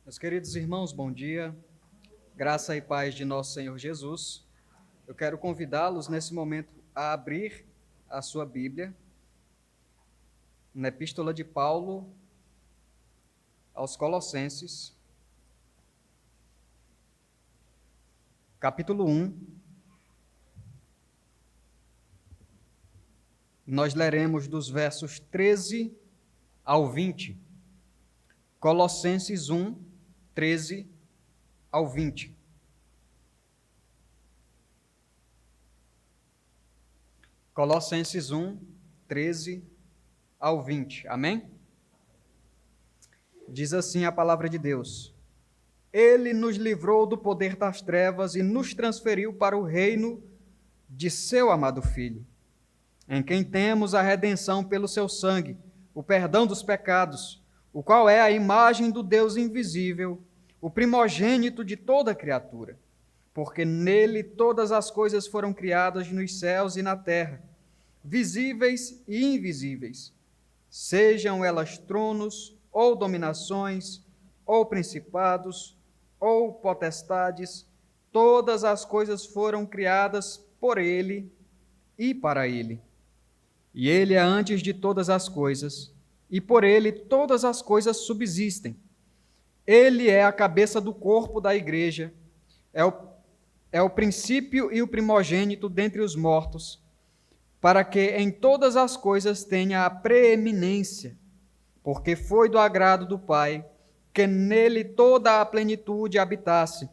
Meus queridos irmãos, bom dia. Graça e paz de nosso Senhor Jesus. Eu quero convidá-los nesse momento a abrir a sua Bíblia na Epístola de Paulo aos Colossenses, capítulo 1. Nós leremos dos versos 13 ao 20. Colossenses 1, 13 ao 20. Colossenses 1, 13 ao 20. Amém? Diz assim a palavra de Deus: Ele nos livrou do poder das trevas e nos transferiu para o reino de seu amado Filho, em quem temos a redenção pelo seu sangue, o perdão dos pecados, o qual é a imagem do Deus invisível, o primogênito de toda criatura, porque nele todas as coisas foram criadas nos céus e na terra, visíveis e invisíveis, sejam elas tronos, ou dominações, ou principados, ou potestades, todas as coisas foram criadas por ele e para ele. E ele é antes de todas as coisas, e por ele todas as coisas subsistem. Ele é a cabeça do corpo da igreja, é o princípio e o primogênito dentre os mortos, para que em todas as coisas tenha a preeminência, porque foi do agrado do Pai que nele toda a plenitude habitasse,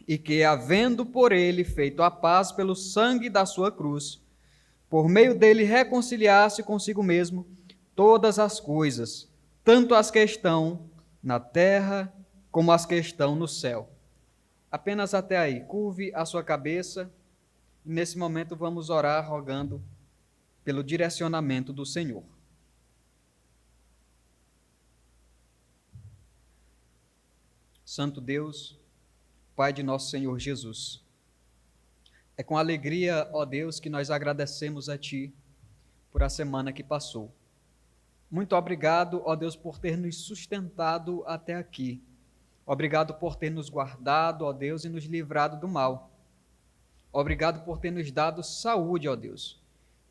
e que, havendo por ele feito a paz pelo sangue da sua cruz, por meio dele reconciliasse consigo mesmo todas as coisas, tanto as que estão na terra como as que estão no céu. Apenas até aí. Curve a sua cabeça. Nesse momento vamos orar rogando pelo direcionamento do Senhor. Santo Deus, Pai de nosso Senhor Jesus, é com alegria, ó Deus, que nós agradecemos a Ti por a semana que passou. Muito obrigado, ó Deus, por ter nos sustentado até aqui. Obrigado por ter nos guardado, ó Deus, e nos livrado do mal. Obrigado por ter nos dado saúde, ó Deus,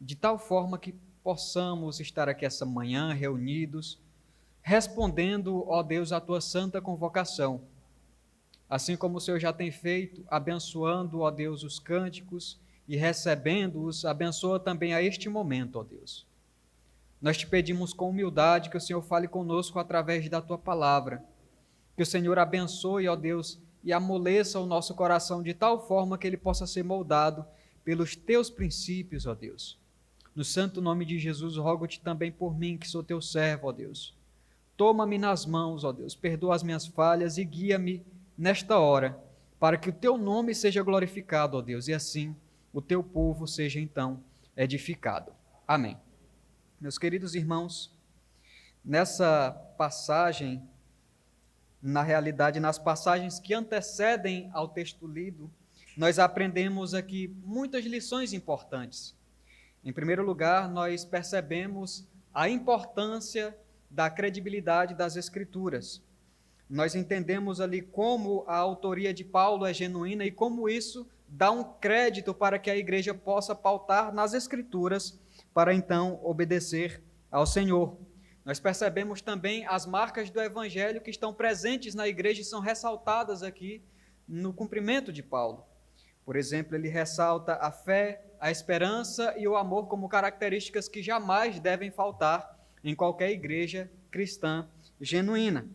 de tal forma que possamos estar aqui essa manhã reunidos, respondendo, ó Deus, à Tua santa convocação. Assim como o Senhor já tem feito, abençoando, ó Deus, os cânticos e recebendo-os, abençoa também a este momento, ó Deus. Nós te pedimos com humildade que o Senhor fale conosco através da Tua palavra, que o Senhor abençoe, ó Deus, e amoleça o nosso coração de tal forma que ele possa ser moldado pelos Teus princípios, ó Deus. No santo nome de Jesus, rogo-te também por mim, que sou Teu servo, ó Deus. Toma-me nas mãos, ó Deus, perdoa as minhas falhas e guia-me nesta hora, para que o Teu nome seja glorificado, ó Deus, e assim o Teu povo seja então edificado. Amém. Meus queridos irmãos, nessa passagem, na realidade, nas passagens que antecedem ao texto lido, nós aprendemos aqui muitas lições importantes. Em primeiro lugar, nós percebemos a importância da credibilidade das Escrituras. Nós entendemos ali como a autoria de Paulo é genuína e como isso dá um crédito para que a igreja possa pautar nas Escrituras para então obedecer ao Senhor. Nós percebemos também as marcas do Evangelho que estão presentes na igreja e são ressaltadas aqui no cumprimento de Paulo. Por exemplo, ele ressalta a fé, a esperança e o amor como características que jamais devem faltar em qualquer igreja cristã genuína.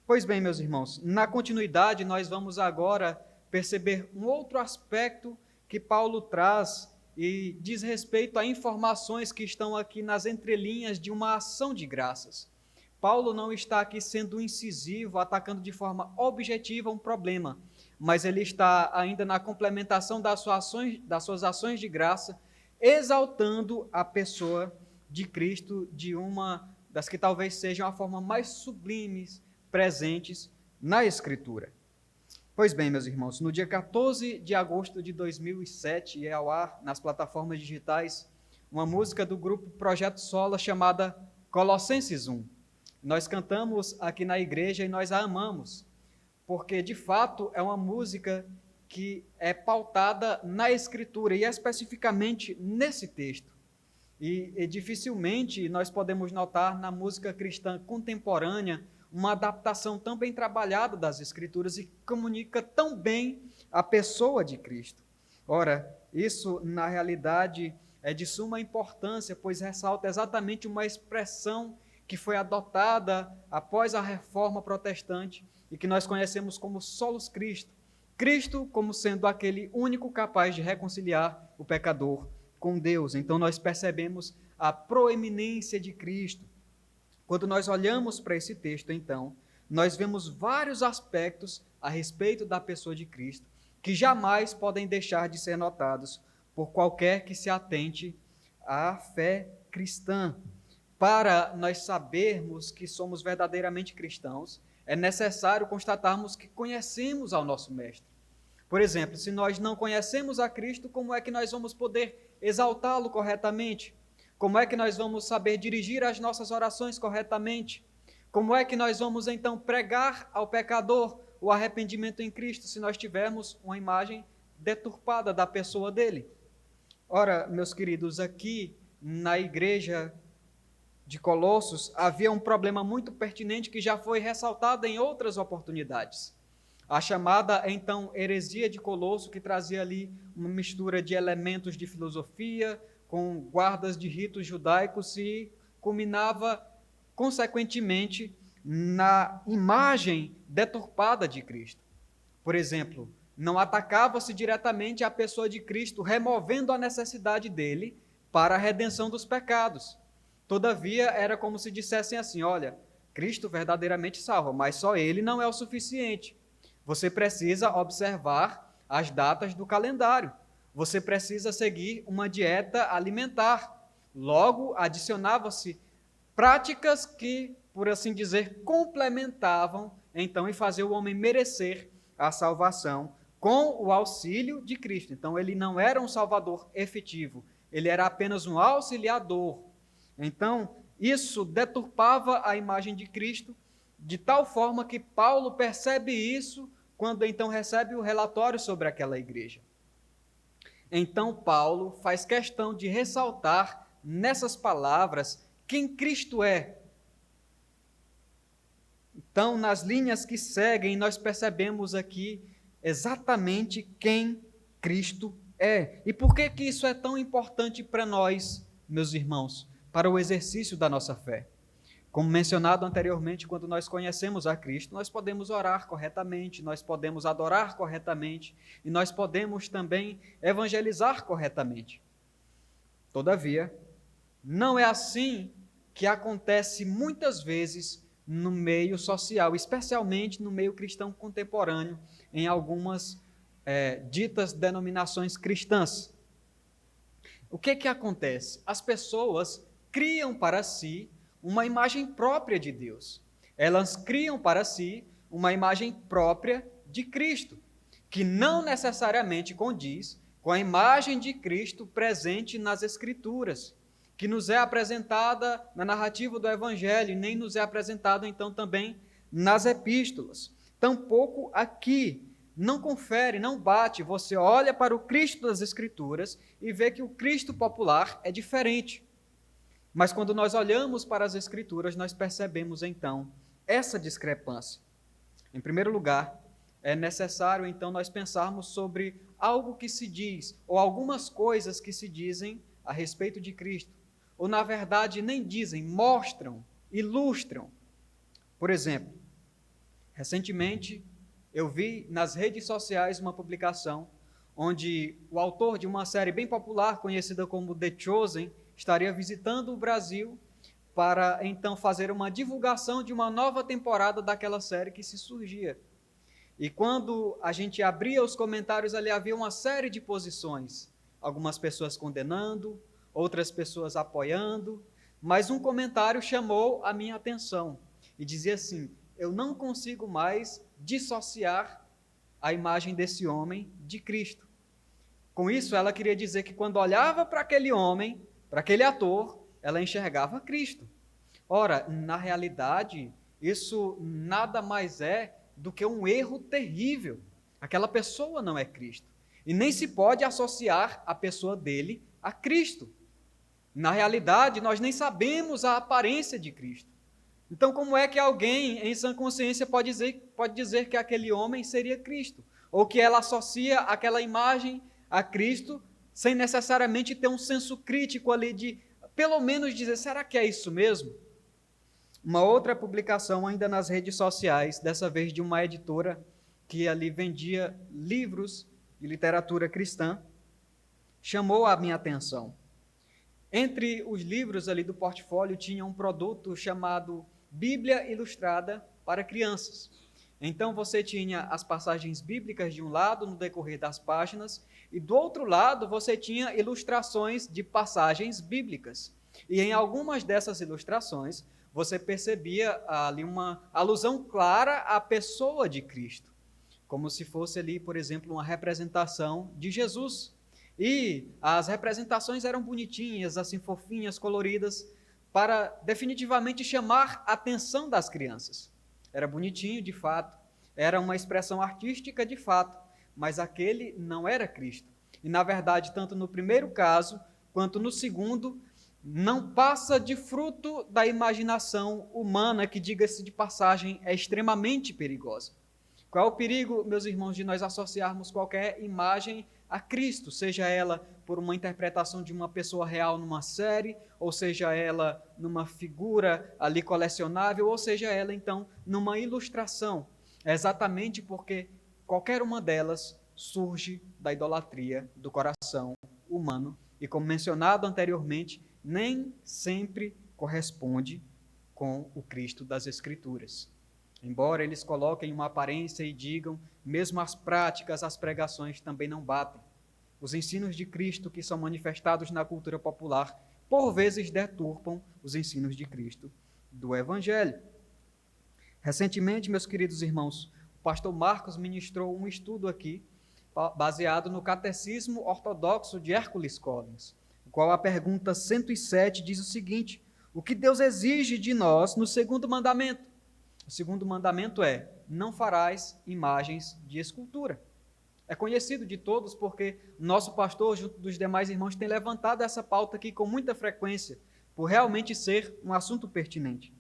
Pois bem, meus irmãos, na continuidade nós vamos agora perceber um outro aspecto que Paulo traz e diz respeito a informações que estão aqui nas entrelinhas de uma ação de graças. Paulo não está aqui sendo incisivo, atacando de forma objetiva um problema, mas ele está ainda na complementação das suas ações de graça, exaltando a pessoa de Cristo de uma das que talvez sejam a forma mais sublimes presentes na Escritura. Pois bem, meus irmãos, no dia 14 de agosto de 2007, ia ao ar nas plataformas digitais uma música do grupo Projeto Sola chamada Colossenses 1. Nós cantamos aqui na igreja e nós a amamos, porque de fato é uma música que é pautada na Escritura e especificamente nesse texto. E dificilmente nós podemos notar na música cristã contemporânea uma adaptação tão bem trabalhada das Escrituras e que comunica tão bem a pessoa de Cristo. Ora, isso na realidade é de suma importância, pois ressalta exatamente uma expressão que foi adotada após a Reforma Protestante e que nós conhecemos como Solus Christo. Cristo como sendo aquele único capaz de reconciliar o pecador com Deus. Então nós percebemos a proeminência de Cristo. Quando nós olhamos para esse texto, então, nós vemos vários aspectos a respeito da pessoa de Cristo que jamais podem deixar de ser notados por qualquer que se atente à fé cristã. Para nós sabermos que somos verdadeiramente cristãos, é necessário constatarmos que conhecemos ao nosso Mestre. Por exemplo, se nós não conhecemos a Cristo, como é que nós vamos poder exaltá-lo corretamente? Como é que nós vamos saber dirigir as nossas orações corretamente? Como é que nós vamos então pregar ao pecador o arrependimento em Cristo, se nós tivermos uma imagem deturpada da pessoa dele? Ora, meus queridos, aqui na igreja de Colossos havia um problema muito pertinente que já foi ressaltado em outras oportunidades. A chamada, então, heresia de Colosso, que trazia ali uma mistura de elementos de filosofia com guardas de ritos judaicos e culminava, consequentemente, na imagem deturpada de Cristo. Por exemplo, não atacava-se diretamente a pessoa de Cristo, removendo a necessidade dele para a redenção dos pecados. Todavia, era como se dissessem assim: olha, Cristo verdadeiramente salva, mas só ele não é o suficiente. Você precisa observar as datas do calendário. Você precisa seguir uma dieta alimentar. Logo, adicionava-se práticas que, por assim dizer, complementavam, então, e faziam o homem merecer a salvação com o auxílio de Cristo. Então, ele não era um salvador efetivo, ele era apenas um auxiliador. Então, isso deturpava a imagem de Cristo, de tal forma que Paulo percebe isso quando então recebe o relatório sobre aquela igreja. Então Paulo faz questão de ressaltar nessas palavras quem Cristo é. Então, nas linhas que seguem, nós percebemos aqui exatamente quem Cristo é. E por que isso é tão importante para nós, meus irmãos, para o exercício da nossa fé? Como mencionado anteriormente, quando nós conhecemos a Cristo, nós podemos orar corretamente, nós podemos adorar corretamente e nós podemos também evangelizar corretamente. Todavia, não é assim que acontece muitas vezes no meio social, especialmente no meio cristão contemporâneo, em algumas ditas denominações cristãs. O que acontece? As pessoas criam para si uma imagem própria de Deus. Elas criam para si uma imagem própria de Cristo, que não necessariamente condiz com a imagem de Cristo presente nas Escrituras, que nos é apresentada na narrativa do Evangelho, e nem nos é apresentada então também nas epístolas. Tampouco aqui, não confere, não bate, você olha para o Cristo das Escrituras e vê que o Cristo popular é diferente. Mas quando nós olhamos para as Escrituras, nós percebemos então essa discrepância. Em primeiro lugar, é necessário então nós pensarmos sobre algo que se diz, ou algumas coisas que se dizem a respeito de Cristo, ou na verdade nem dizem, mostram, ilustram. Por exemplo, recentemente eu vi nas redes sociais uma publicação onde o autor de uma série bem popular, conhecida como The Chosen, estaria visitando o Brasil para então fazer uma divulgação de uma nova temporada daquela série que se surgia. E quando a gente abria os comentários ali, havia uma série de posições, algumas pessoas condenando, outras pessoas apoiando, mas um comentário chamou a minha atenção e dizia assim: eu não consigo mais dissociar a imagem desse homem de Cristo. Com isso, ela queria dizer que quando olhava para aquele homem, para aquele ator, ela enxergava Cristo. Ora, na realidade, isso nada mais é do que um erro terrível. Aquela pessoa não é Cristo. E nem se pode associar a pessoa dele a Cristo. Na realidade, nós nem sabemos a aparência de Cristo. Então, como é que alguém em sã consciência pode dizer que aquele homem seria Cristo? Ou que ela associa aquela imagem a Cristo sem necessariamente ter um senso crítico ali de, pelo menos, dizer, será que é isso mesmo? Uma outra publicação ainda nas redes sociais, dessa vez de uma editora que ali vendia livros de literatura cristã, chamou a minha atenção. Entre os livros ali do portfólio tinha um produto chamado Bíblia Ilustrada para Crianças. Então você tinha as passagens bíblicas de um lado no decorrer das páginas e do outro lado você tinha ilustrações de passagens bíblicas. E em algumas dessas ilustrações você percebia ali uma alusão clara à pessoa de Cristo, como se fosse ali, por exemplo, uma representação de Jesus. E as representações eram bonitinhas, assim, fofinhas, coloridas, para definitivamente chamar a atenção das crianças. Era bonitinho, de fato, era uma expressão artística, de fato, mas aquele não era Cristo. E, na verdade, tanto no primeiro caso, quanto no segundo, não passa de fruto da imaginação humana, que, diga-se de passagem, é extremamente perigosa. Qual é o perigo, meus irmãos, de nós associarmos qualquer imagem a Cristo, seja ela por uma interpretação de uma pessoa real numa série, ou seja ela numa figura ali colecionável, ou seja ela, então, numa ilustração. É exatamente porque qualquer uma delas surge da idolatria do coração humano e, como mencionado anteriormente, nem sempre corresponde com o Cristo das Escrituras. Embora eles coloquem uma aparência e digam, mesmo as práticas, as pregações também não batem. Os ensinos de Cristo que são manifestados na cultura popular, por vezes deturpam os ensinos de Cristo do Evangelho. Recentemente, meus queridos irmãos, o pastor Marcos ministrou um estudo aqui, baseado no Catecismo Ortodoxo de Hércules Collins, o qual a pergunta 107 diz o seguinte: o que Deus exige de nós no segundo mandamento? O segundo mandamento é: não farás imagens de escultura. É conhecido de todos porque nosso pastor, junto dos demais irmãos, tem levantado essa pauta aqui com muita frequência, por realmente ser um assunto pertinente.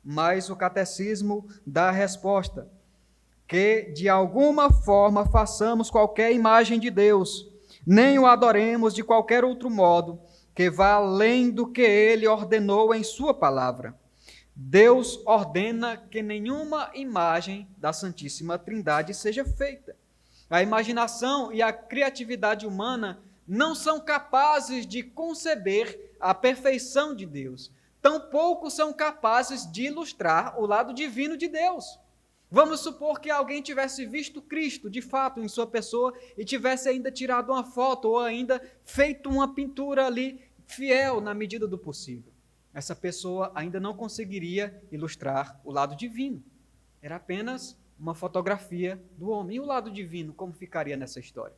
Mas o catecismo dá a resposta: que de alguma forma façamos qualquer imagem de Deus, nem o adoremos de qualquer outro modo, que vá além do que ele ordenou em sua palavra. Deus ordena que nenhuma imagem da Santíssima Trindade seja feita. A imaginação e a criatividade humana não são capazes de conceber a perfeição de Deus. Tampouco são capazes de ilustrar o lado divino de Deus. Vamos supor que alguém tivesse visto Cristo, de fato, em sua pessoa, e tivesse ainda tirado uma foto ou ainda feito uma pintura ali fiel na medida do possível. Essa pessoa ainda não conseguiria ilustrar o lado divino. Era apenas uma fotografia do homem. E o lado divino, como ficaria nessa história?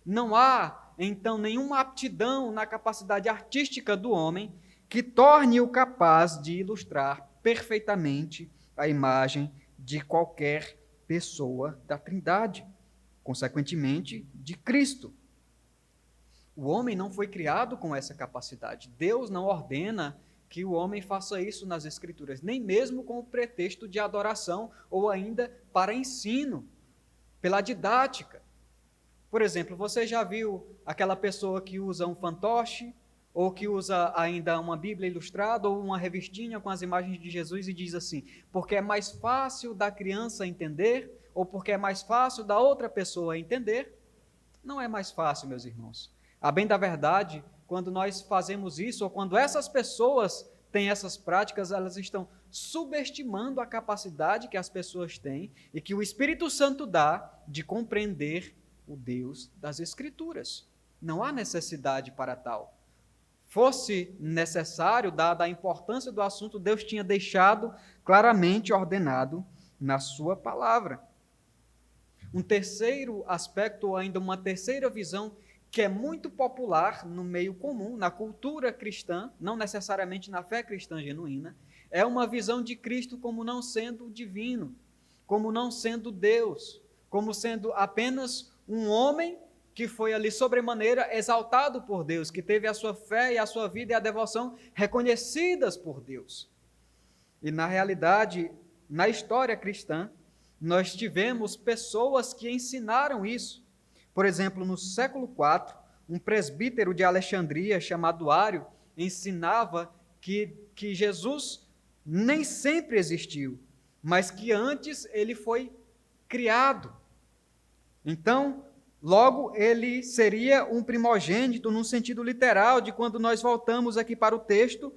Não há, então, nenhuma aptidão na capacidade artística do homem que torne-o capaz de ilustrar perfeitamente a imagem de qualquer pessoa da Trindade, consequentemente, de Cristo. O homem não foi criado com essa capacidade. Deus não ordena que o homem faça isso nas Escrituras, nem mesmo com o pretexto de adoração ou ainda para ensino, pela didática. Por exemplo, você já viu aquela pessoa que usa um fantoche, ou que usa ainda uma Bíblia ilustrada, ou uma revistinha com as imagens de Jesus e diz assim, porque é mais fácil da criança entender, ou porque é mais fácil da outra pessoa entender? Não é mais fácil, meus irmãos. A bem da verdade, quando nós fazemos isso, ou quando essas pessoas têm essas práticas, elas estão subestimando a capacidade que as pessoas têm e que o Espírito Santo dá de compreender o Deus das Escrituras. Não há necessidade para tal. Fosse necessário, dada a importância do assunto, Deus tinha deixado claramente ordenado na sua palavra. Um terceiro aspecto, ou ainda uma terceira visão, que é muito popular no meio comum, na cultura cristã, não necessariamente na fé cristã genuína, é uma visão de Cristo como não sendo divino, como não sendo Deus, como sendo apenas um homem que foi ali sobremaneira exaltado por Deus, que teve a sua fé e a sua vida e a devoção reconhecidas por Deus. E na realidade, na história cristã, nós tivemos pessoas que ensinaram isso. Por exemplo, no século IV, um presbítero de Alexandria chamado Ário ensinava que Jesus nem sempre existiu, mas que antes ele foi criado. Então, logo ele seria um primogênito num sentido literal de quando nós voltamos aqui para o texto,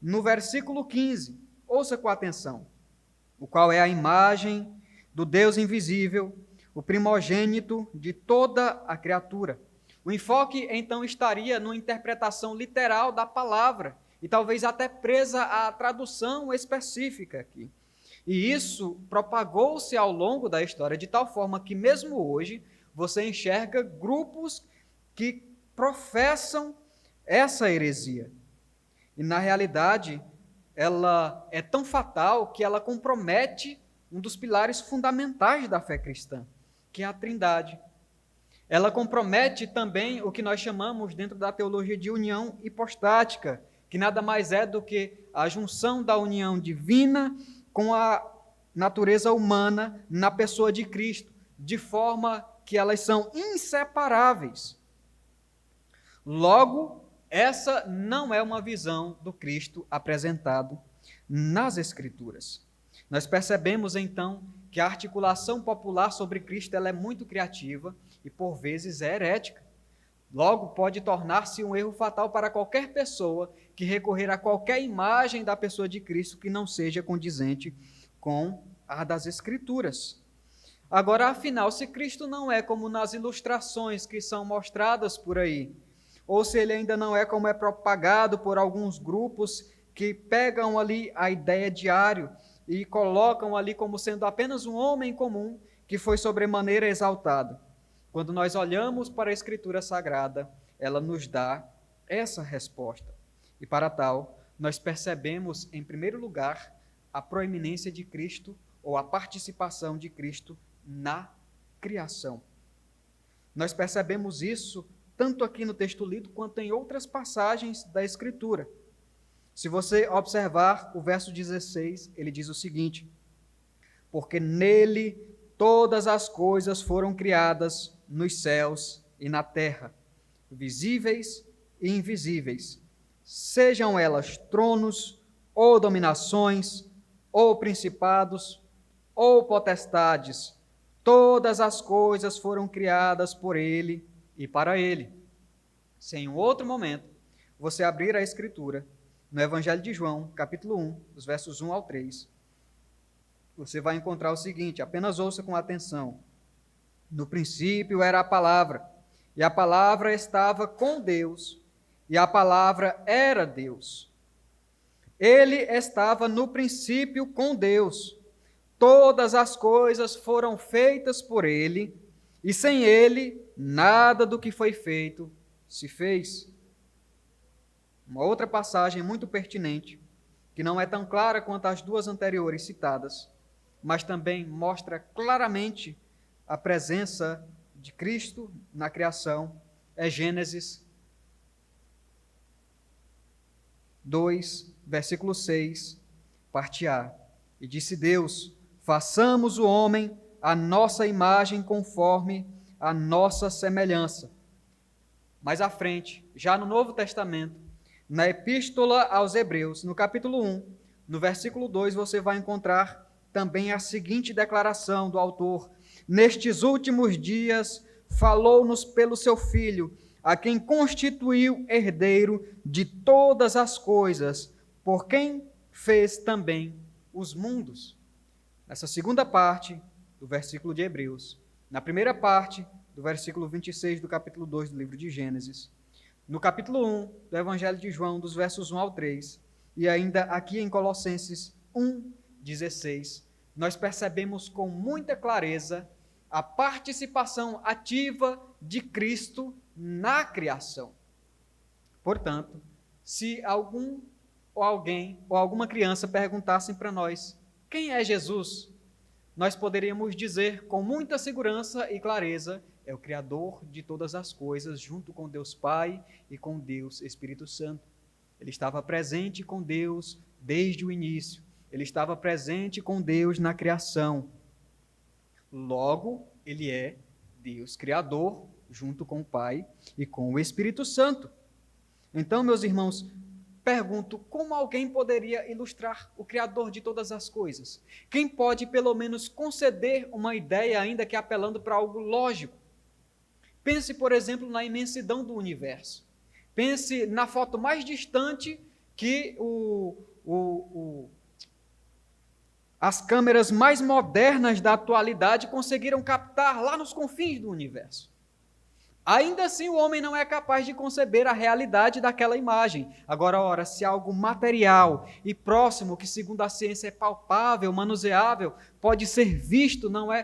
no versículo 15. Ouça com atenção. O qual é a imagem do Deus invisível, o primogênito de toda a criatura. O enfoque, então, estaria numa interpretação literal da palavra, e talvez até presa à tradução específica aqui. E isso propagou-se ao longo da história, de tal forma que, mesmo hoje, você enxerga grupos que professam essa heresia. E, na realidade, ela é tão fatal que ela compromete um dos pilares fundamentais da fé cristã, que é a Trindade. Ela compromete também o que nós chamamos dentro da teologia de união hipostática, que nada mais é do que a junção da união divina com a natureza humana na pessoa de Cristo, de forma que elas são inseparáveis. Logo, essa não é uma visão do Cristo apresentado nas Escrituras. Nós percebemos, então, que a articulação popular sobre Cristo ela é muito criativa e, por vezes, é herética. Logo, pode tornar-se um erro fatal para qualquer pessoa que recorrer a qualquer imagem da pessoa de Cristo que não seja condizente com a das Escrituras. Agora, afinal, se Cristo não é como nas ilustrações que são mostradas por aí, ou se ele ainda não é como é propagado por alguns grupos que pegam ali a ideia de Ário e colocam ali como sendo apenas um homem comum que foi sobremaneira exaltado. Quando nós olhamos para a Escritura Sagrada, ela nos dá essa resposta. E para tal, nós percebemos, em primeiro lugar, a proeminência de Cristo ou a participação de Cristo na criação. Nós percebemos isso tanto aqui no texto lido quanto em outras passagens da Escritura. Se você observar o verso 16, ele diz o seguinte: porque nele todas as coisas foram criadas nos céus e na terra, visíveis e invisíveis, sejam elas tronos, ou dominações, ou principados, ou potestades, todas as coisas foram criadas por ele e para ele. Se em um outro momento você abrir a Escritura, no Evangelho de João, capítulo 1, dos versos 1 ao 3, você vai encontrar o seguinte, apenas ouça com atenção. No princípio era a palavra, e a palavra estava com Deus, e a palavra era Deus. Ele estava no princípio com Deus. Todas as coisas foram feitas por ele, e sem ele, nada do que foi feito se fez. Uma outra passagem muito pertinente, que não é tão clara quanto as duas anteriores citadas, mas também mostra claramente a presença de Cristo na criação, é Gênesis 2, versículo 6, parte A. E disse Deus: façamos o homem à nossa imagem conforme a nossa semelhança. Mais à frente, já no Novo Testamento, na Epístola aos Hebreus, no capítulo 1, no versículo 2, você vai encontrar também a seguinte declaração do autor: nestes últimos dias falou-nos pelo seu Filho, a quem constituiu herdeiro de todas as coisas, por quem fez também os mundos. Nessa segunda parte do versículo de Hebreus, na primeira parte do versículo 26 do capítulo 2 do livro de Gênesis, no capítulo 1 do Evangelho de João, dos versos 1 ao 3, e ainda aqui em Colossenses 1, 16, nós percebemos com muita clareza a participação ativa de Cristo na criação. Portanto, se algum ou alguém ou alguma criança perguntassem para nós: quem é Jesus? Nós poderíamos dizer com muita segurança e clareza: é o Criador de todas as coisas, junto com Deus Pai e com Deus Espírito Santo. Ele estava presente com Deus desde o início. Ele estava presente com Deus na criação. Logo, ele é Deus Criador, junto com o Pai e com o Espírito Santo. Então, meus irmãos, pergunto, como alguém poderia ilustrar o Criador de todas as coisas? Quem pode, pelo menos, conceder uma ideia, ainda que apelando para algo lógico? Pense, por exemplo, na imensidão do universo. Pense na foto mais distante que as câmeras mais modernas da atualidade conseguiram captar lá nos confins do universo. Ainda assim, o homem não é capaz de conceber a realidade daquela imagem. Agora, ora, se algo material e próximo, que segundo a ciência é palpável, manuseável, pode ser visto, não é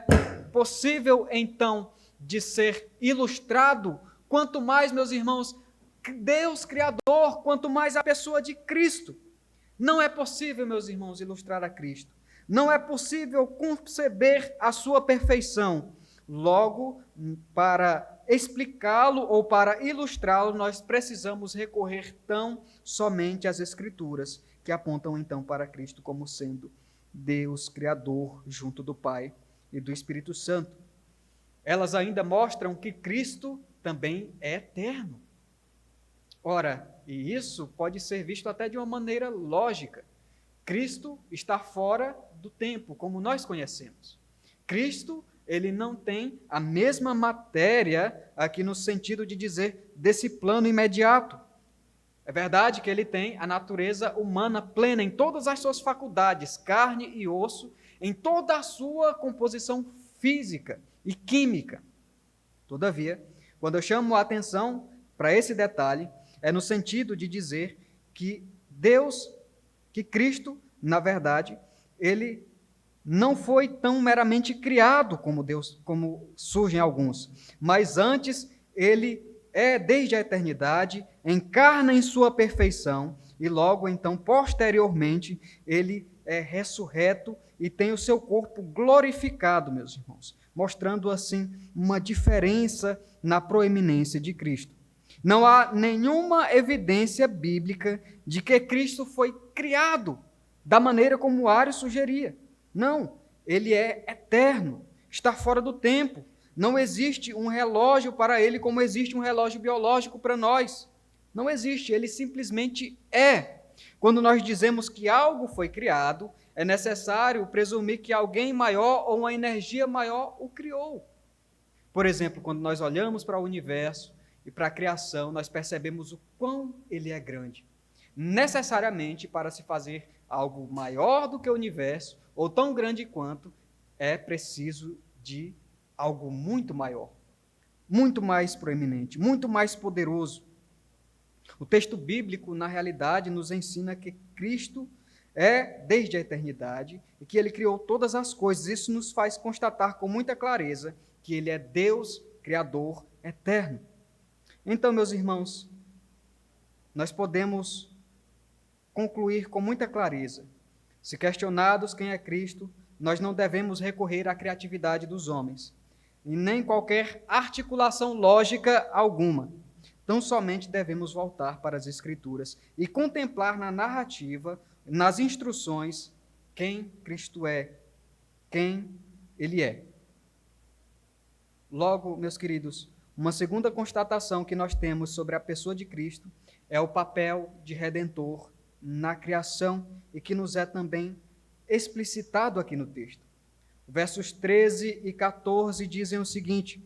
possível, então, de ser ilustrado, quanto mais, meus irmãos, Deus Criador, quanto mais a pessoa de Cristo. Não é possível, meus irmãos, ilustrar a Cristo. Não é possível conceber a sua perfeição. Logo, para explicá-lo ou para ilustrá-lo, nós precisamos recorrer tão somente às Escrituras, que apontam então para Cristo como sendo Deus Criador junto do Pai e do Espírito Santo. Elas ainda mostram que Cristo também é eterno. Ora, e isso pode ser visto até de uma maneira lógica. Cristo está fora do tempo, como nós conhecemos. Cristo, ele não tem a mesma matéria aqui no sentido de dizer desse plano imediato. É verdade que ele tem a natureza humana plena em todas as suas faculdades, carne e osso, em toda a sua composição física e química. Todavia, quando eu chamo a atenção para esse detalhe, é no sentido de dizer que Cristo, na verdade, ele não foi tão meramente criado como Deus, como surgem alguns, mas antes ele é desde a eternidade, encarna em sua perfeição e logo então, posteriormente, ele é ressurreto e tem o seu corpo glorificado, meus irmãos, mostrando assim uma diferença na proeminência de Cristo. Não há nenhuma evidência bíblica de que Cristo foi criado da maneira como Ario sugeria. Não, ele é eterno, está fora do tempo. Não existe um relógio para ele como existe um relógio biológico para nós. Não existe, ele simplesmente é. Quando nós dizemos que algo foi criado, é necessário presumir que alguém maior ou uma energia maior o criou. Por exemplo, quando nós olhamos para o universo e para a criação, nós percebemos o quão ele é grande. Necessariamente, para se fazer algo maior do que o universo, ou tão grande quanto, é preciso de algo muito maior, muito mais proeminente, muito mais poderoso. O texto bíblico, na realidade, nos ensina que Cristo é desde a eternidade e que ele criou todas as coisas. Isso nos faz constatar com muita clareza que ele é Deus, Criador eterno. Então, meus irmãos, nós podemos concluir com muita clareza. Se questionados quem é Cristo, nós não devemos recorrer à criatividade dos homens, e nem qualquer articulação lógica alguma. Tão somente devemos voltar para as Escrituras e contemplar na narrativa, nas instruções, quem Cristo é, quem Ele é. Logo, meus queridos, uma segunda constatação que nós temos sobre a pessoa de Cristo é o papel de Redentor na criação e que nos é também explicitado aqui no texto. Versos 13 e 14 dizem o seguinte: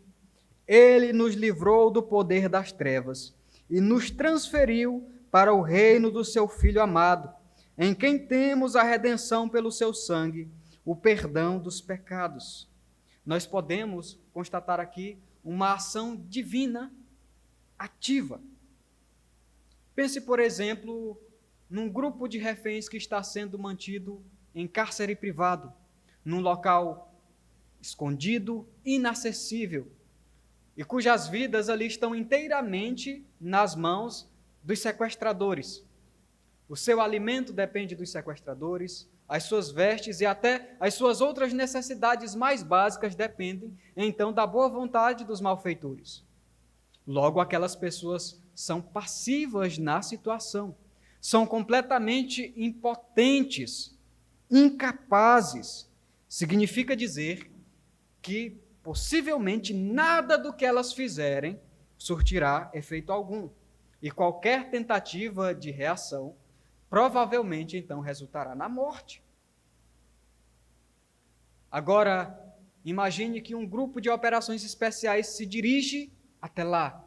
Ele nos livrou do poder das trevas e nos transferiu para o reino do seu Filho amado, em quem temos a redenção pelo seu sangue, o perdão dos pecados. Nós podemos constatar aqui uma ação divina ativa. Pense, por exemplo, num grupo de reféns que está sendo mantido em cárcere privado, num local escondido, inacessível, e cujas vidas ali estão inteiramente nas mãos dos sequestradores. O seu alimento depende dos sequestradores, as suas vestes e até as suas outras necessidades mais básicas dependem, então, da boa vontade dos malfeitores. Logo, aquelas pessoas são passivas na situação, são completamente impotentes, incapazes. Significa dizer que possivelmente nada do que elas fizerem surtirá efeito algum, e qualquer tentativa de reação provavelmente então resultará na morte. Agora, imagine que um grupo de operações especiais se dirige até lá,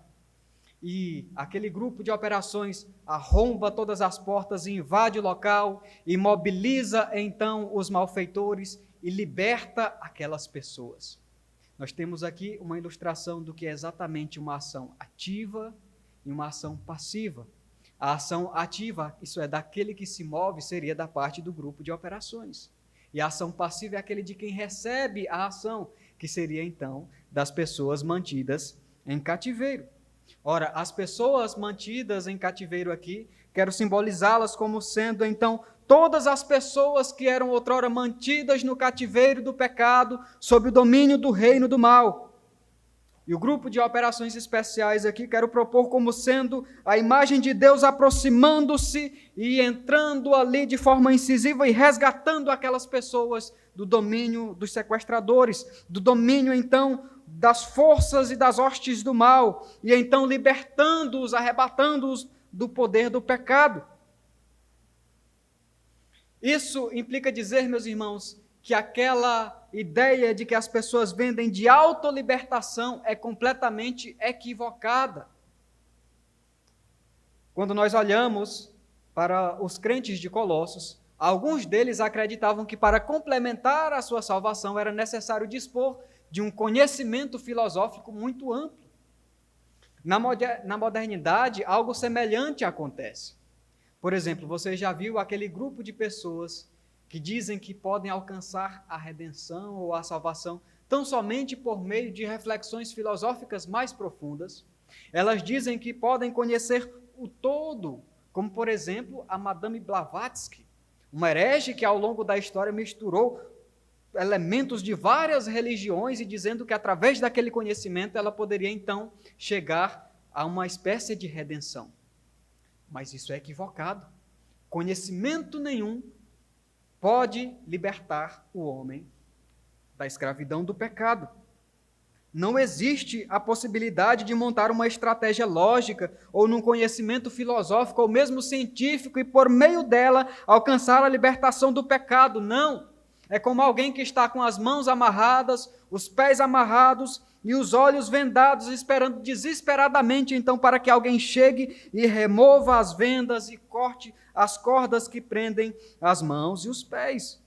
e aquele grupo de operações arromba todas as portas, invade o local, imobiliza então os malfeitores e liberta aquelas pessoas. Nós temos aqui uma ilustração do que é exatamente uma ação ativa e uma ação passiva. A ação ativa, isso é, daquele que se move, seria da parte do grupo de operações. E a ação passiva é aquele de quem recebe a ação, que seria então das pessoas mantidas em cativeiro. Ora, as pessoas mantidas em cativeiro aqui, quero simbolizá-las como sendo então todas as pessoas que eram outrora mantidas no cativeiro do pecado, sob o domínio do reino do mal. E o grupo de operações especiais aqui quero propor como sendo a imagem de Deus aproximando-se e entrando ali de forma incisiva e resgatando aquelas pessoas do domínio dos sequestradores, do domínio então das forças e das hostes do mal, e então libertando-os, arrebatando-os do poder do pecado. Isso implica dizer, meus irmãos, que aquela ideia de que as pessoas vendem de autolibertação é completamente equivocada. Quando nós olhamos para os crentes de Colossos, alguns deles acreditavam que para complementar a sua salvação era necessário dispor de um conhecimento filosófico muito amplo. Na modernidade, algo semelhante acontece. Por exemplo, você já viu aquele grupo de pessoas que dizem que podem alcançar a redenção ou a salvação tão somente por meio de reflexões filosóficas mais profundas? Elas dizem que podem conhecer o todo, como, por exemplo, a Madame Blavatsky, uma herege que ao longo da história misturou elementos de várias religiões e dizendo que através daquele conhecimento ela poderia então chegar a uma espécie de redenção. Mas isso é equivocado. Conhecimento nenhum pode libertar o homem da escravidão do pecado. Não existe a possibilidade de montar uma estratégia lógica ou num conhecimento filosófico ou mesmo científico e por meio dela alcançar a libertação do pecado. Não. É como alguém que está com as mãos amarradas, os pés amarrados e os olhos vendados, esperando desesperadamente então para que alguém chegue e remova as vendas e corte as cordas que prendem as mãos e os pés.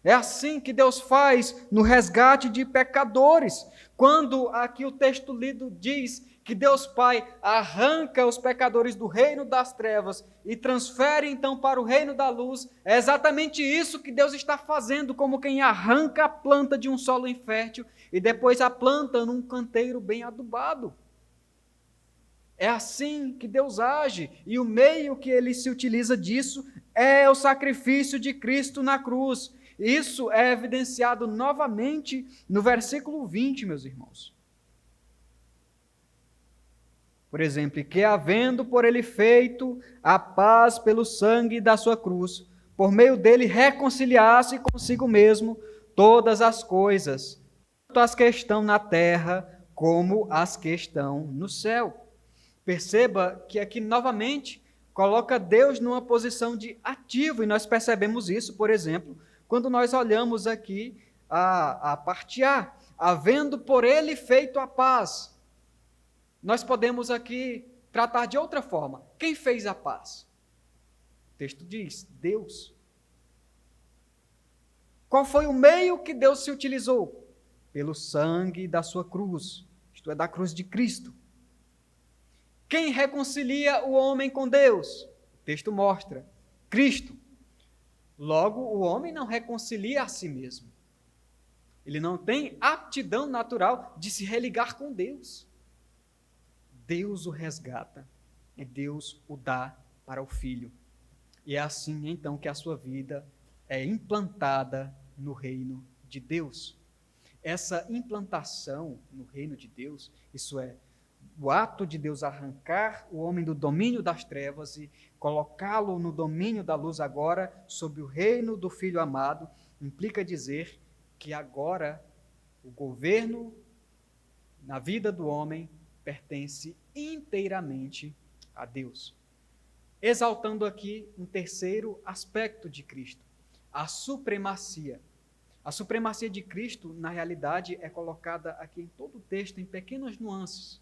É assim que Deus faz no resgate de pecadores. Quando aqui o texto lido diz que Deus Pai arranca os pecadores do reino das trevas e transfere então para o reino da luz, é exatamente isso que Deus está fazendo, como quem arranca a planta de um solo infértil e depois a planta num canteiro bem adubado. É assim que Deus age, e o meio que ele se utiliza disso é o sacrifício de Cristo na cruz. Isso é evidenciado novamente no versículo 20, meus irmãos. Por exemplo, que havendo por ele feito a paz pelo sangue da sua cruz, por meio dele reconciliasse consigo mesmo todas as coisas, tanto as que estão na terra como as que estão no céu. Perceba que aqui novamente coloca Deus numa posição de ativo, e nós percebemos isso, por exemplo, quando nós olhamos aqui a parte A, havendo por ele feito a paz. Nós podemos aqui tratar de outra forma. Quem fez a paz? O texto diz, Deus. Qual foi o meio que Deus se utilizou? Pelo sangue da sua cruz, isto é, da cruz de Cristo. Quem reconcilia o homem com Deus? O texto mostra, Cristo. Logo, o homem não reconcilia a si mesmo. Ele não tem aptidão natural de se religar com Deus. Deus o resgata e Deus o dá para o Filho. E é assim, então, que a sua vida é implantada no reino de Deus. Essa implantação no reino de Deus, isso é, o ato de Deus arrancar o homem do domínio das trevas e colocá-lo no domínio da luz agora, sob o reino do Filho amado, implica dizer que agora o governo na vida do homem pertence inteiramente a Deus. Exaltando aqui um terceiro aspecto de Cristo, a supremacia. A supremacia de Cristo, na realidade, é colocada aqui em todo o texto, em pequenas nuances.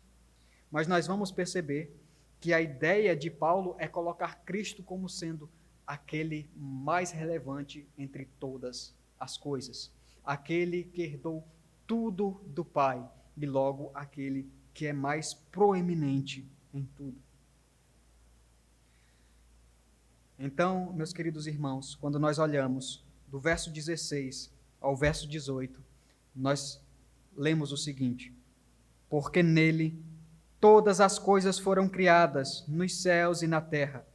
Mas nós vamos perceber que a ideia de Paulo é colocar Cristo como sendo aquele mais relevante entre todas as coisas. Aquele que herdou tudo do Pai e logo aquele que é mais proeminente em tudo. Então, meus queridos irmãos, quando nós olhamos do verso 16 ao verso 18, nós lemos o seguinte: porque nele todas as coisas foram criadas nos céus e na terra,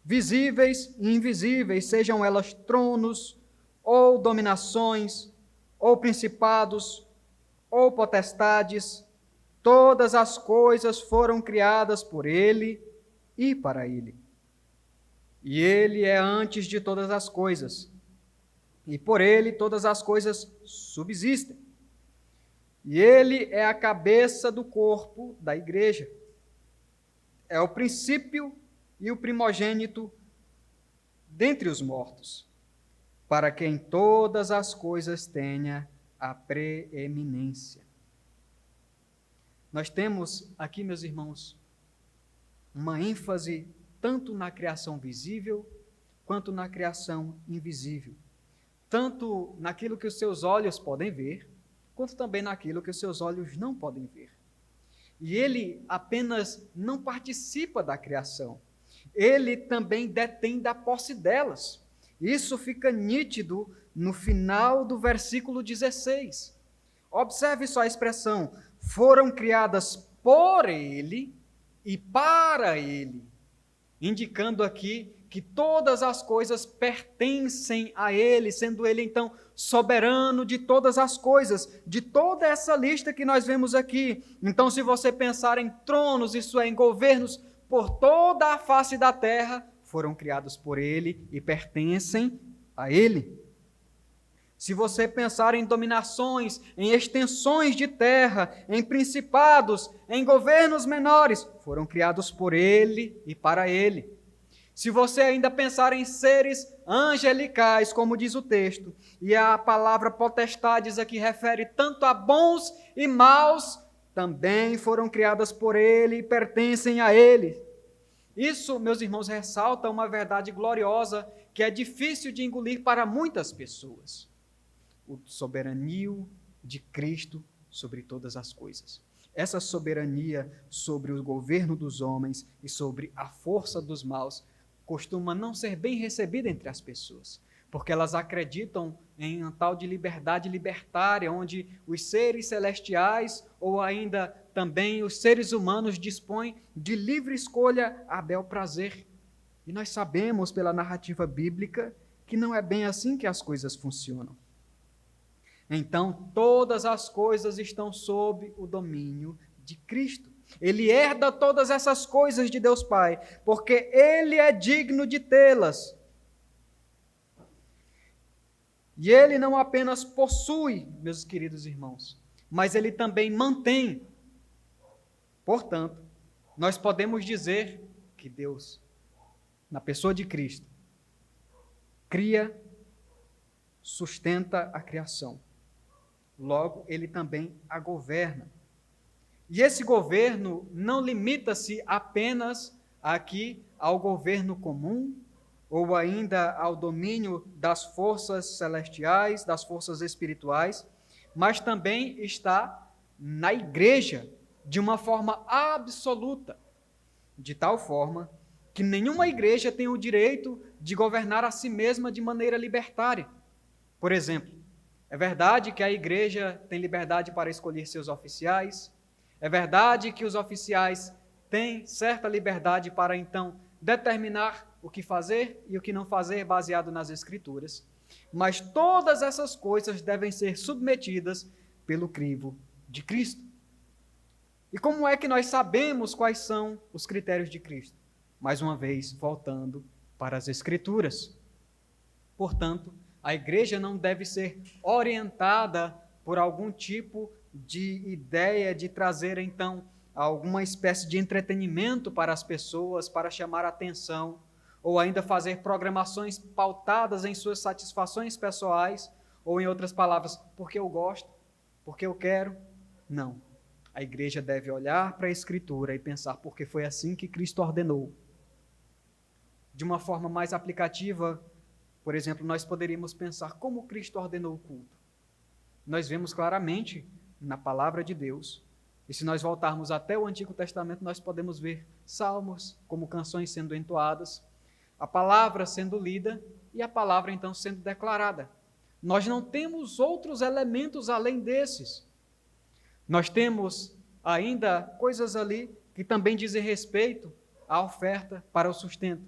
visíveis e invisíveis, sejam elas tronos, ou dominações, ou principados, ou potestades, todas as coisas foram criadas por ele e para ele. E ele é antes de todas as coisas, e por ele todas as coisas subsistem. E ele é a cabeça do corpo da igreja. É o princípio e o primogênito dentre os mortos, para que em todas as coisas tenha a preeminência. Nós temos aqui, meus irmãos, uma ênfase tanto na criação visível quanto na criação invisível. Tanto naquilo que os seus olhos podem ver, quanto também naquilo que os seus olhos não podem ver. E ele apenas não participa da criação, ele também detém da posse delas. Isso fica nítido no final do versículo 16. Observe só a expressão: foram criadas por ele e para ele, indicando aqui que todas as coisas pertencem a ele, sendo ele então soberano de todas as coisas, de toda essa lista que nós vemos aqui. Então, se você pensar em tronos, isso é, em governos por toda a face da terra, foram criados por ele e pertencem a ele. Se você pensar em dominações, em extensões de terra, em principados, em governos menores, foram criados por ele e para ele. Se você ainda pensar em seres angelicais, como diz o texto, e a palavra potestades aqui refere tanto a bons e maus, também foram criadas por ele e pertencem a ele. Isso, meus irmãos, ressalta uma verdade gloriosa que é difícil de engolir para muitas pessoas: o soberanio de Cristo sobre todas as coisas. Essa soberania sobre o governo dos homens e sobre a força dos maus costuma não ser bem recebida entre as pessoas, porque elas acreditam em um tal de liberdade libertária, onde os seres celestiais ou ainda também os seres humanos dispõem de livre escolha a bel prazer. E nós sabemos pela narrativa bíblica que não é bem assim que as coisas funcionam. Então, todas as coisas estão sob o domínio de Cristo. Ele herda todas essas coisas de Deus Pai, porque ele é digno de tê-las. E ele não apenas possui, meus queridos irmãos, mas ele também mantém. Portanto, nós podemos dizer que Deus, na pessoa de Cristo, cria, sustenta a criação. Logo, ele também a governa. E esse governo não limita-se apenas aqui ao governo comum, ou ainda ao domínio das forças celestiais, das forças espirituais, mas também está na igreja, de uma forma absoluta, de tal forma que nenhuma igreja tem o direito de governar a si mesma de maneira libertária. Por exemplo, é verdade que a igreja tem liberdade para escolher seus oficiais, é verdade que os oficiais têm certa liberdade para, então, determinar o que fazer e o que não fazer baseado nas Escrituras. Mas todas essas coisas devem ser submetidas pelo crivo de Cristo. E como é que nós sabemos quais são os critérios de Cristo? Mais uma vez, voltando para as Escrituras. Portanto, a igreja não deve ser orientada por algum tipo de ideia de trazer, então, alguma espécie de entretenimento para as pessoas, para chamar a atenção, ou ainda fazer programações pautadas em suas satisfações pessoais, ou em outras palavras, porque eu gosto, porque eu quero. Não. A igreja deve olhar para a Escritura e pensar, porque foi assim que Cristo ordenou. De uma forma mais aplicativa, por exemplo, nós poderíamos pensar como Cristo ordenou o culto. Nós vemos claramente na palavra de Deus, e se nós voltarmos até o Antigo Testamento, nós podemos ver salmos como canções sendo entoadas, a palavra sendo lida e a palavra então sendo declarada. Nós não temos outros elementos além desses. Nós temos ainda coisas ali que também dizem respeito à oferta para o sustento.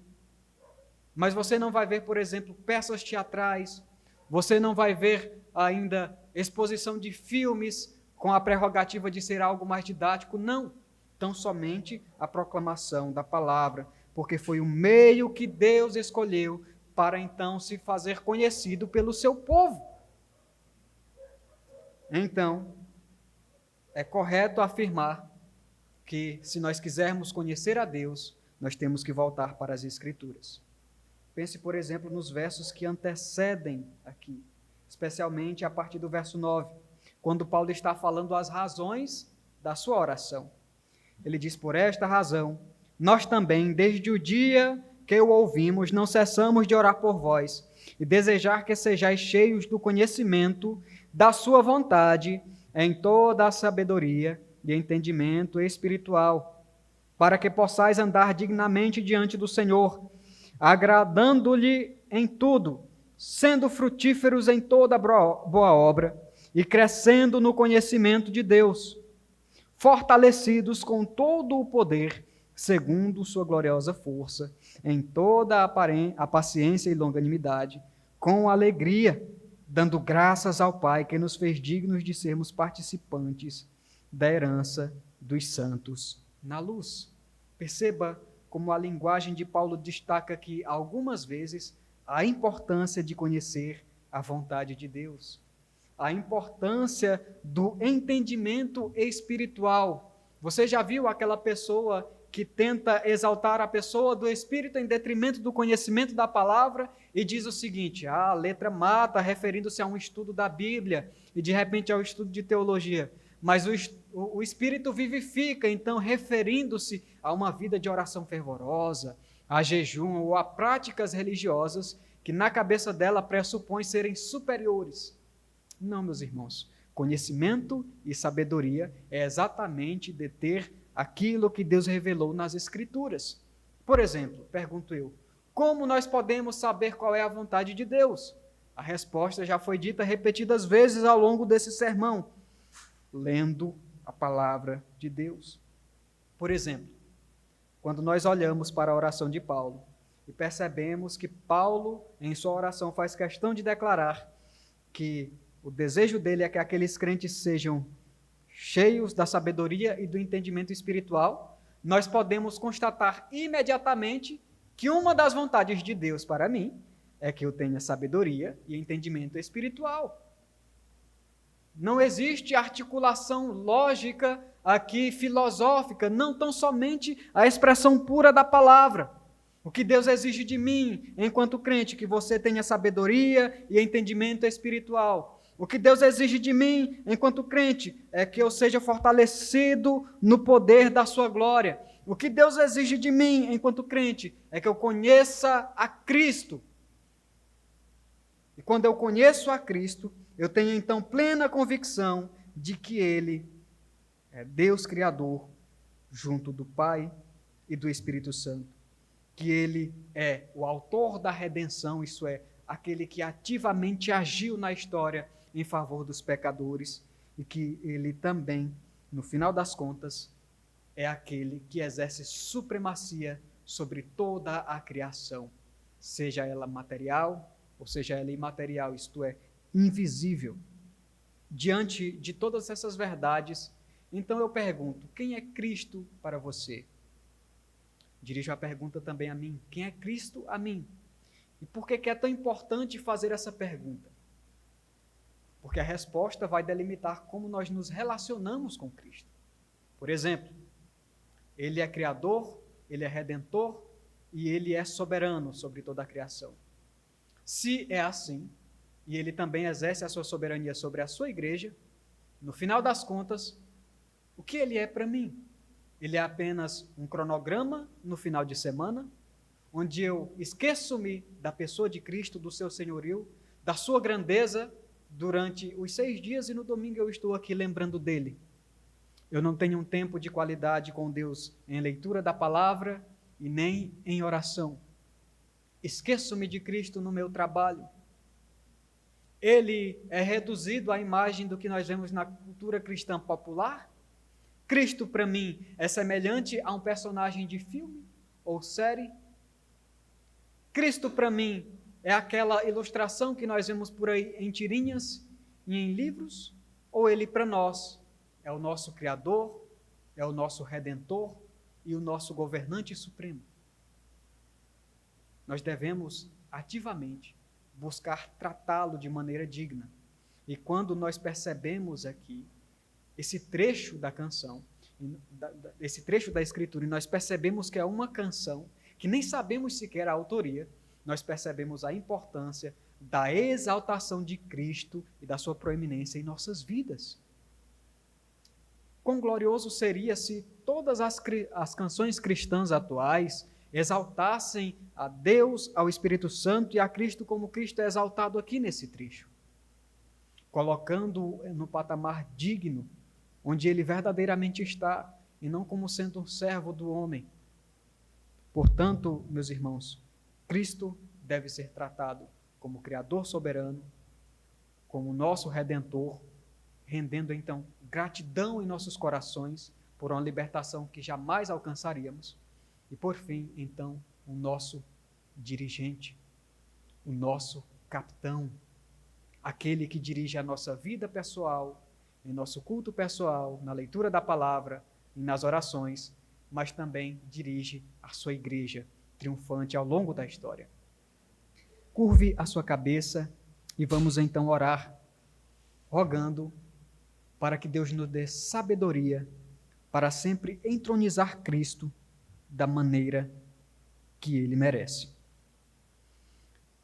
Mas você não vai ver, por exemplo, peças teatrais, você não vai ver ainda exposição de filmes com a prerrogativa de ser algo mais didático, não. Tão somente a proclamação da palavra, porque foi o meio que Deus escolheu para então se fazer conhecido pelo seu povo. Então, é correto afirmar que, se nós quisermos conhecer a Deus, nós temos que voltar para as Escrituras. Pense, por exemplo, nos versos que antecedem aqui, especialmente a partir do verso 9, quando Paulo está falando as razões da sua oração. Ele diz: por esta razão, nós também, desde o dia que o ouvimos, não cessamos de orar por vós e desejar que sejais cheios do conhecimento da sua vontade em toda a sabedoria e entendimento espiritual, para que possais andar dignamente diante do Senhor, agradando-lhe em tudo, sendo frutíferos em toda boa obra e crescendo no conhecimento de Deus, fortalecidos com todo o poder, segundo sua gloriosa força, em toda a paciência e longanimidade, com alegria, dando graças ao Pai que nos fez dignos de sermos participantes da herança dos santos na luz. Perceba como a linguagem de Paulo destaca aqui algumas vezes a importância de conhecer a vontade de Deus, a importância do entendimento espiritual. Você já viu aquela pessoa que tenta exaltar a pessoa do Espírito em detrimento do conhecimento da palavra e diz o seguinte: a letra mata, referindo-se a um estudo da Bíblia e de repente ao estudo de teologia, mas o Espírito vivifica, então, referindo-se a uma vida de oração fervorosa, a jejum ou a práticas religiosas que na cabeça dela pressupõem serem superiores. Não, meus irmãos, conhecimento e sabedoria é exatamente deter aquilo que Deus revelou nas Escrituras. Por exemplo, pergunto eu, como nós podemos saber qual é a vontade de Deus? A resposta já foi dita repetidas vezes ao longo desse sermão, lendo a palavra de Deus. Por exemplo, quando nós olhamos para a oração de Paulo e percebemos que Paulo, em sua oração, faz questão de declarar que o desejo dele é que aqueles crentes sejam cheios da sabedoria e do entendimento espiritual, nós podemos constatar imediatamente que uma das vontades de Deus para mim é que eu tenha sabedoria e entendimento espiritual. Não existe articulação lógica aqui, filosófica, não tão somente a expressão pura da palavra. O que Deus exige de mim, enquanto crente, que você tenha sabedoria e entendimento espiritual. O que Deus exige de mim, enquanto crente, é que eu seja fortalecido no poder da sua glória. O que Deus exige de mim, enquanto crente, é que eu conheça a Cristo. E quando eu conheço a Cristo, eu tenho então plena convicção de que Ele é Deus Criador, junto do Pai e do Espírito Santo. Que Ele é o autor da redenção, isso é, aquele que ativamente agiu na história em favor dos pecadores, e que Ele também, no final das contas, é aquele que exerce supremacia sobre toda a criação, seja ela material ou seja ela imaterial, isto é, invisível. Diante de todas essas verdades, então eu pergunto: quem é Cristo para você? Dirijo a pergunta também a mim: quem é Cristo a mim? E por que é tão importante fazer essa pergunta? Porque a resposta vai delimitar como nós nos relacionamos com Cristo. Por exemplo, Ele é Criador, Ele é Redentor e Ele é soberano sobre toda a criação. Se é assim, e Ele também exerce a sua soberania sobre a sua igreja, no final das contas, o que Ele é para mim? Ele é apenas um cronograma no final de semana, onde eu esqueço-me da pessoa de Cristo, do seu senhorio, da sua grandeza durante os 6 dias e no domingo eu estou aqui lembrando dele. Eu não tenho um tempo de qualidade com Deus em leitura da palavra e nem em oração. Esqueço-me de Cristo no meu trabalho. Ele é reduzido à imagem do que nós vemos na cultura cristã popular. Cristo, para mim, é semelhante a um personagem de filme ou série. Cristo, para mim, é aquela ilustração que nós vemos por aí em tirinhas e em livros, ou Ele, para nós, é o nosso Criador, é o nosso Redentor e o nosso Governante Supremo. Nós devemos ativamente buscar tratá-lo de maneira digna. E quando nós percebemos aqui esse trecho da canção, esse trecho da Escritura, e nós percebemos que é uma canção que nem sabemos sequer a autoria, nós percebemos a importância da exaltação de Cristo e da sua proeminência em nossas vidas. Quão glorioso seria se todas as canções cristãs atuais exaltassem a Deus, ao Espírito Santo e a Cristo como Cristo é exaltado aqui nesse trecho, colocando-o no patamar digno, onde ele verdadeiramente está, e não como sendo um servo do homem. Portanto, meus irmãos, Cristo deve ser tratado como Criador soberano, como nosso Redentor, rendendo então gratidão em nossos corações por uma libertação que jamais alcançaríamos, e por fim, então, o nosso dirigente, o nosso capitão, aquele que dirige a nossa vida pessoal, em nosso culto pessoal, na leitura da palavra e nas orações, mas também dirige a sua igreja triunfante ao longo da história. Curve a sua cabeça e vamos então orar, rogando para que Deus nos dê sabedoria para sempre entronizar Cristo da maneira que Ele merece.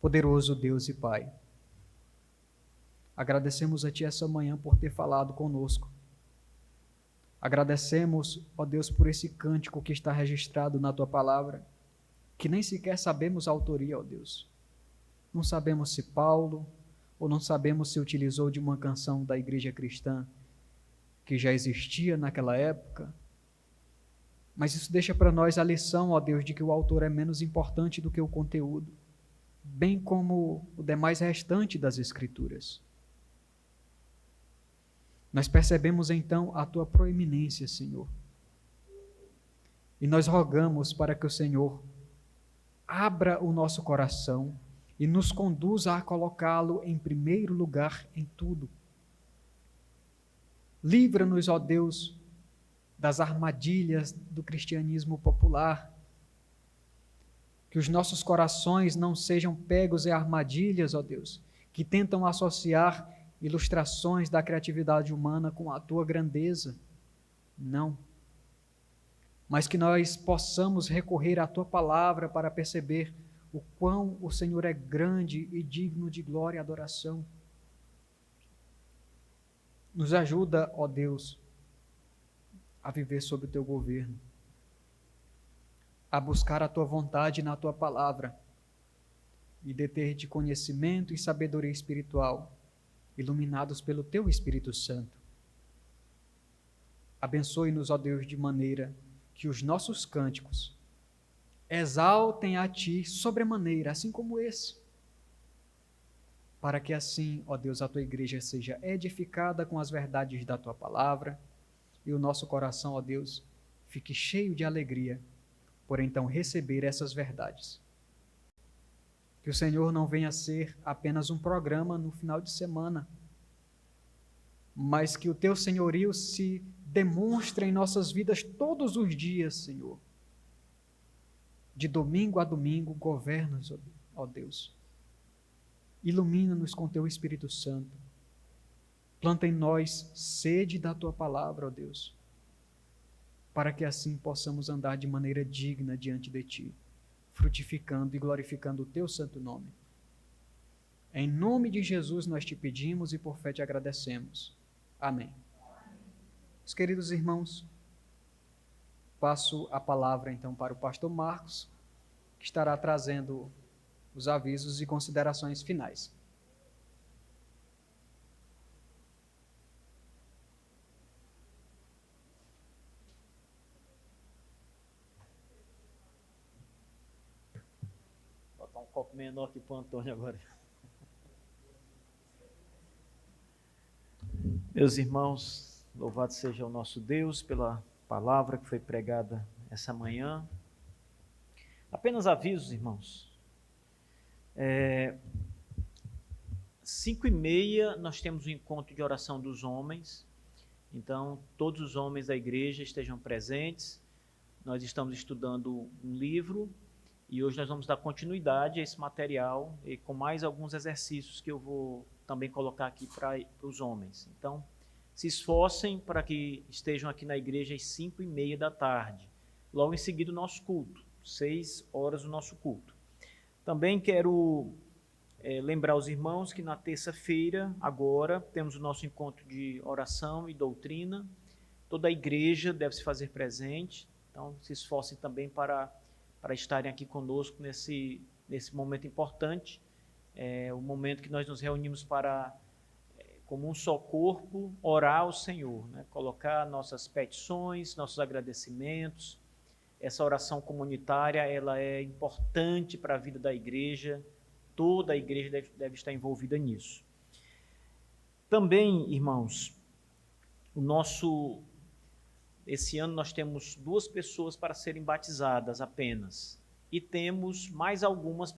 Poderoso Deus e Pai, agradecemos a Ti essa manhã por ter falado conosco. Agradecemos, ó Deus, por esse cântico que está registrado na Tua palavra, que nem sequer sabemos a autoria, ó Deus. Não sabemos se Paulo, ou não sabemos se utilizou de uma canção da igreja cristã que já existia naquela época, mas isso deixa para nós a lição, ó Deus, de que o autor é menos importante do que o conteúdo, bem como o demais restante das Escrituras. Nós percebemos então a Tua proeminência, Senhor, e nós rogamos para que o Senhor abra o nosso coração e nos conduza a colocá-lo em primeiro lugar em tudo. Livra-nos, ó Deus, das armadilhas do cristianismo popular, que os nossos corações não sejam pegos em armadilhas, ó Deus, que tentam associar ilustrações da criatividade humana com a Tua grandeza. Não. Mas que nós possamos recorrer à Tua palavra para perceber o quão o Senhor é grande e digno de glória e adoração. Nos ajuda, ó Deus, a viver sob o Teu governo, a buscar a Tua vontade na Tua palavra e deter de conhecimento e sabedoria espiritual, iluminados pelo Teu Espírito Santo. Abençoe-nos, ó Deus, de maneira que os nossos cânticos exaltem a Ti sobremaneira, assim como esse, para que assim, ó Deus, a Tua igreja seja edificada com as verdades da Tua palavra e o nosso coração, ó Deus, fique cheio de alegria por então receber essas verdades. Que o Senhor não venha a ser apenas um programa no final de semana, mas que o teu senhorio se demonstre em nossas vidas todos os dias, Senhor. De domingo a domingo, governa-nos, ó Deus. Ilumina-nos com teu Espírito Santo. Planta em nós sede da tua palavra, ó Deus, para que assim possamos andar de maneira digna diante de ti, frutificando e glorificando o teu santo nome. Em nome de Jesus nós te pedimos e por fé te agradecemos. Amém. Meus queridos irmãos, passo a palavra então para o pastor Marcos, que estará trazendo os avisos e considerações finais. Vou botar um copo menor aqui para o Antônio agora. Meus irmãos, louvado seja o nosso Deus pela palavra que foi pregada essa manhã. Apenas avisos, irmãos. 5h30 nós temos o encontro de oração dos homens. Então, todos os homens da igreja estejam presentes. Nós estamos estudando um livro e hoje nós vamos dar continuidade a esse material e com mais alguns exercícios que eu vou também colocar aqui para os homens. Então, se esforcem para que estejam aqui na igreja às 5h30 da tarde. Logo em seguida o nosso culto, 6 horas o nosso culto. Também quero lembrar os irmãos que na terça-feira, agora, temos o nosso encontro de oração e doutrina. Toda a igreja deve se fazer presente, então se esforcem também para estarem aqui conosco nesse momento importante. O momento que nós nos reunimos para, como um só corpo, orar ao Senhor, né? Colocar nossas petições, nossos agradecimentos. Essa oração comunitária, ela é importante para a vida da igreja, toda a igreja deve estar envolvida nisso. Também, irmãos, esse ano nós temos 2 pessoas para serem batizadas apenas, e temos mais algumas